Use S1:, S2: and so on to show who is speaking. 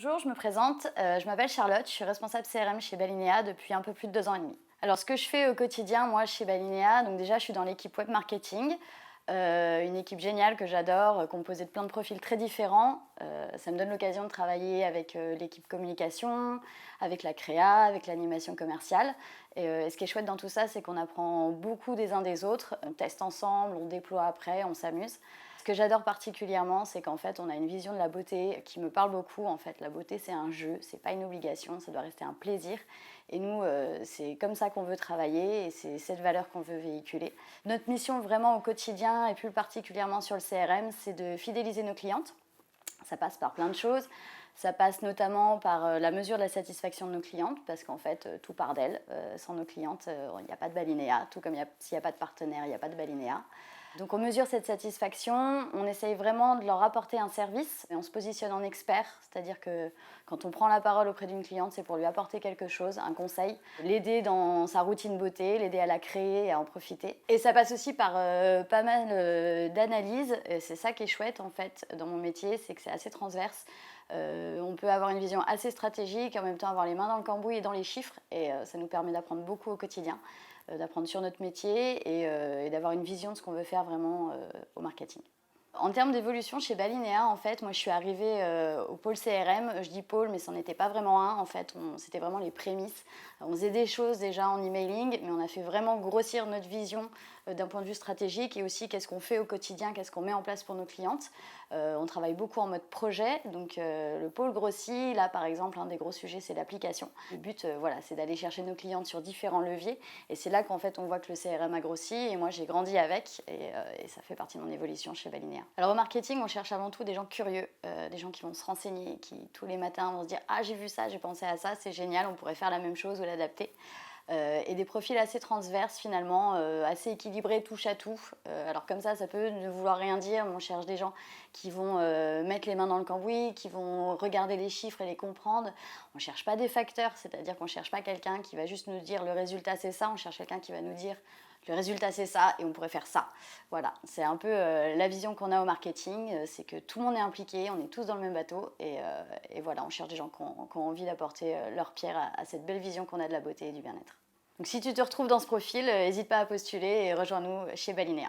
S1: Bonjour, je me présente, je m'appelle Charlotte, je suis responsable CRM chez Balinea depuis un peu plus de 2 ans et demi. Alors ce que je fais au quotidien, moi chez Balinea, donc déjà je suis dans l'équipe web marketing, une équipe géniale que j'adore, composée de plein de profils très différents. Ça me donne l'occasion de travailler avec l'équipe communication, avec la créa, avec l'animation commerciale. Et ce qui est chouette dans tout ça, c'est qu'on apprend beaucoup des uns des autres, on teste ensemble, on déploie après, on s'amuse. Ce que j'adore particulièrement, c'est qu'en fait, on a une vision de la beauté qui me parle beaucoup. En fait, la beauté, c'est un jeu, c'est pas une obligation, ça doit rester un plaisir. Et nous, c'est comme ça qu'on veut travailler et c'est cette valeur qu'on veut véhiculer. Notre mission vraiment au quotidien et plus particulièrement sur le CRM, c'est de fidéliser nos clientes. Ça passe par plein de choses. Ça passe notamment par la mesure de la satisfaction de nos clientes, parce qu'en fait, tout part d'elles. Sans nos clientes, il n'y a pas de Balinea, tout comme s'il n'y a pas de partenaire, il n'y a pas de Balinea. Donc on mesure cette satisfaction, on essaye vraiment de leur apporter un service, et on se positionne en expert, c'est-à-dire que quand on prend la parole auprès d'une cliente, c'est pour lui apporter quelque chose, un conseil, l'aider dans sa routine beauté, l'aider à la créer et à en profiter. Et ça passe aussi par pas mal d'analyses, et c'est ça qui est chouette en fait dans mon métier, c'est que c'est assez transverse. On peut avoir une vision assez stratégique et en même temps avoir les mains dans le cambouis et dans les chiffres, et ça nous permet d'apprendre beaucoup au quotidien, d'apprendre sur notre métier et d'avoir une vision de ce qu'on veut faire vraiment au marketing. En termes d'évolution chez Balinea, en fait, moi je suis arrivée au pôle CRM. Je dis pôle, mais c'en était pas vraiment un. En fait, c'était vraiment les prémices. On faisait des choses déjà en emailing, mais on a fait vraiment grossir notre vision d'un point de vue stratégique et aussi qu'est-ce qu'on fait au quotidien, qu'est-ce qu'on met en place pour nos clientes. On travaille beaucoup en mode projet, donc le pôle grossit. Là, par exemple, un des gros sujets, c'est l'application. Le but, voilà, c'est d'aller chercher nos clientes sur différents leviers, et c'est là qu'en fait on voit que le CRM a grossi, et moi j'ai grandi avec, et ça fait partie de mon évolution chez Balinea. Alors au marketing, on cherche avant tout des gens curieux, des gens qui vont se renseigner, qui tous les matins vont se dire « Ah, j'ai vu ça, j'ai pensé à ça, c'est génial, on pourrait faire la même chose ou l'adapter ». Et des profils assez transverses finalement, assez équilibrés, touche à tout. Alors comme ça peut ne vouloir rien dire, mais on cherche des gens qui vont mettre les mains dans le cambouis, qui vont regarder les chiffres et les comprendre. On ne cherche pas des facteurs, c'est-à-dire qu'on ne cherche pas quelqu'un qui va juste nous dire le résultat c'est ça, on cherche quelqu'un qui va nous dire le résultat c'est ça et on pourrait faire ça. Voilà, c'est un peu la vision qu'on a au marketing, c'est que tout le monde est impliqué, on est tous dans le même bateau, et voilà, on cherche des gens qui ont envie d'apporter leur pierre à cette belle vision qu'on a de la beauté et du bien-être. Donc si tu te retrouves dans ce profil, n'hésite pas à postuler et rejoins-nous chez Balinea.